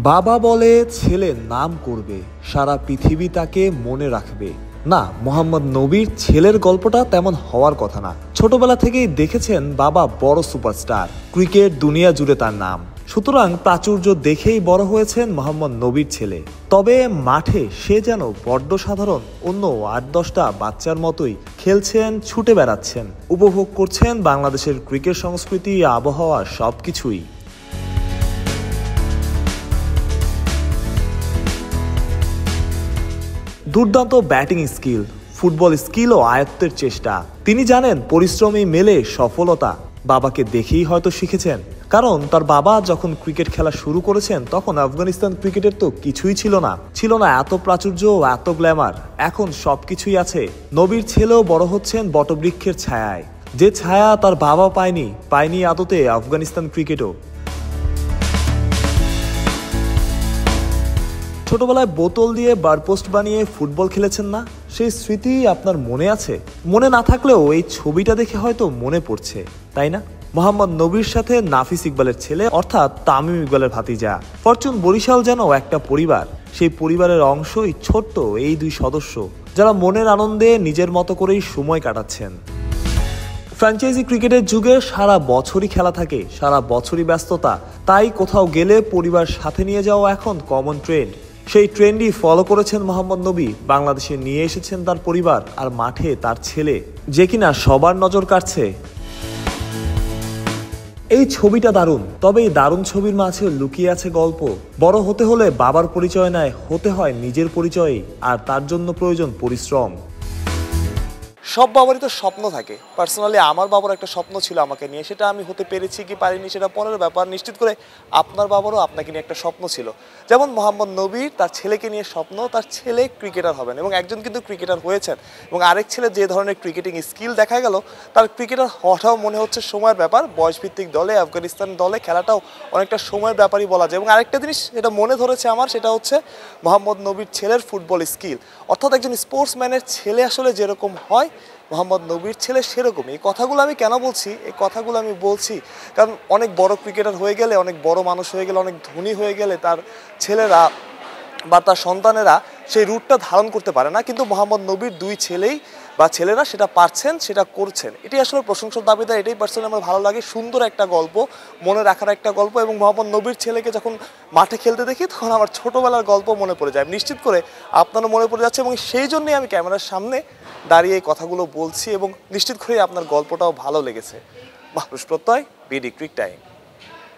বাবা বলে ছেলে নাম করবে, সারা পৃথিবী তাকে মনে রাখবে। না, মোহাম্মদ নবীর ছেলের গল্পটা তেমন হওয়ার কথা না। ছোটবেলা থেকেই দেখেছেন বাবা বড় সুপারস্টার, ক্রিকেট দুনিয়া জুড়ে তার নাম। সুতরাং প্রাচুর্য দেখেই বড় হয়েছেন মোহাম্মদ নবীর ছেলে। তবে মাঠে সে যেন বড্ড সাধারণ, অন্য ৮-১০টা বাচ্চার মতোই খেলছেন, ছুটে বেড়াচ্ছেন, উপভোগ করছেন বাংলাদেশের ক্রিকেট সংস্কৃতি, আবহাওয়া সবকিছুই। দুর্দান্ত ব্যাটিং স্কিল, ফুটবল স্কিল ও আয়ত্তের চেষ্টা। তিনি জানেন পরিশ্রমী মেলে সফলতা। বাবাকে দেখেই হয়তো শিখেছেন, কারণ তার বাবা যখন ক্রিকেট খেলা শুরু করেছেন তখন আফগানিস্তান ক্রিকেটের তো কিছুই ছিল না এত প্রাচুর্য, এত গ্ল্যামার। এখন সবকিছুই আছে। নবীর ছেলেও বড় হচ্ছেন বটবৃক্ষের ছায়ায়, যে ছায়া তার বাবা পায়নি আদতে আফগানিস্তান ক্রিকেটও। ছোটবেলায় বোতল দিয়ে বারপোস্ট বানিয়ে ফুটবল খেলেছেন না? সেই স্মৃতি আপনার মনে আছে? মনে না থাকলেও এই ছবিটা দেখে হয়তো মনে পড়ছে, তাই না? মোহাম্মদ নবীর সাথে নাফিস ইকবালের ছেলে, অর্থাৎ তামিম ইকবালের ভাতিজা। ফরচুন বরিশাল যেন একটা পরিবার, সেই পরিবারের অংশই ছোট্ট এই দুই সদস্য, যারা মনের আনন্দে নিজের মতো করেই সময় কাটাচ্ছেন। ফ্র্যাঞ্চাইজি ক্রিকেটের যুগে সারা বছরই খেলা থাকে, সারা বছরই ব্যস্ততা। তাই কোথাও গেলে পরিবার সাথে নিয়ে যাওয়া এখন কমন ট্রেন্ড। সেই ট্রেন্ডই ফলো করেছেন মোহাম্মদ নবী। বাংলাদেশে নিয়ে এসেছেন তার পরিবার, আর মাঠে তার ছেলে, যে কিনা সবার নজর কাড়ছে। এই ছবিটা দারুণ, তবে এই দারুণ ছবির মাঝে লুকিয়ে আছে গল্প। বড় হতে হলে বাবার পরিচয় নয়, হতে হয় নিজের পরিচয়ই, আর তার জন্য প্রয়োজন পরিশ্রম। সব বাবারই তো স্বপ্ন থাকে। পার্সোনালি আমার বাবার একটা স্বপ্ন ছিল আমাকে নিয়ে, সেটা আমি হতে পেরেছি কি পারিনি সেটা পরের ব্যাপার। নিশ্চিত করে আপনার বাবারও আপনাকে নিয়ে একটা স্বপ্ন ছিল। যেমন মোহাম্মদ নবীর তার ছেলেকে নিয়ে স্বপ্ন, তার ছেলে ক্রিকেটার হবেন, এবং একজন কিন্তু ক্রিকেটার হয়েছেন। এবং আরেক ছেলে যে ধরনের ক্রিকেটিং স্কিল দেখা গেল, তার ক্রিকেটার হওয়াটাও মনে হচ্ছে সময়ের ব্যাপার। বয়সভিত্তিক দলে, আফগানিস্তান দলে খেলাটাও অনেকটা সময়ের ব্যাপারই বলা যায়। এবং আরেকটা জিনিস এটা মনে ধরেছে আমার, সেটা হচ্ছে মোহাম্মদ নবীর ছেলের ফুটবল স্কিল। অর্থাৎ একজন স্পোর্টসম্যানের ছেলে আসলে যেরকম হয়, মোহাম্মদ নবীর ছেলে সেরকমই। এই কথাগুলো আমি কেন বলছি? এই কথাগুলো আমি বলছি কারণ অনেক বড় ক্রিকেটার হয়ে গেলে, অনেক বড় মানুষ হয়ে গেলে, অনেক ধনী হয়ে গেলে তার ছেলেরা বা তার সন্তানেরা সেই রুটটা ধারণ করতে পারে না। কিন্তু মোহাম্মদ নবীর দুই ছেলেই বা ছেলেরা সেটা পারছেন, সেটা করছেন। এটি আসলে প্রশংসার দাবিদার। এটাই পার্সোনালি আমার ভালো লাগে। সুন্দর একটা গল্প, মনে রাখার একটা গল্প। এবং মোহাম্মদ নবীর ছেলেকে যখন মাঠে খেলতে দেখি তখন আমার ছোটোবেলার গল্প মনে পড়ে যায়। নিশ্চিত করে আপনারও মনে পড়ে যাচ্ছে, এবং সেই জন্যই আমি ক্যামেরার সামনে দাঁড়িয়ে এই কথাগুলো বলছি, এবং নিশ্চিত করে আপনার গল্পটাও ভালো লেগেছে। মাহরুজ প্রত্যয়, বিডি ক্রিক টাইম।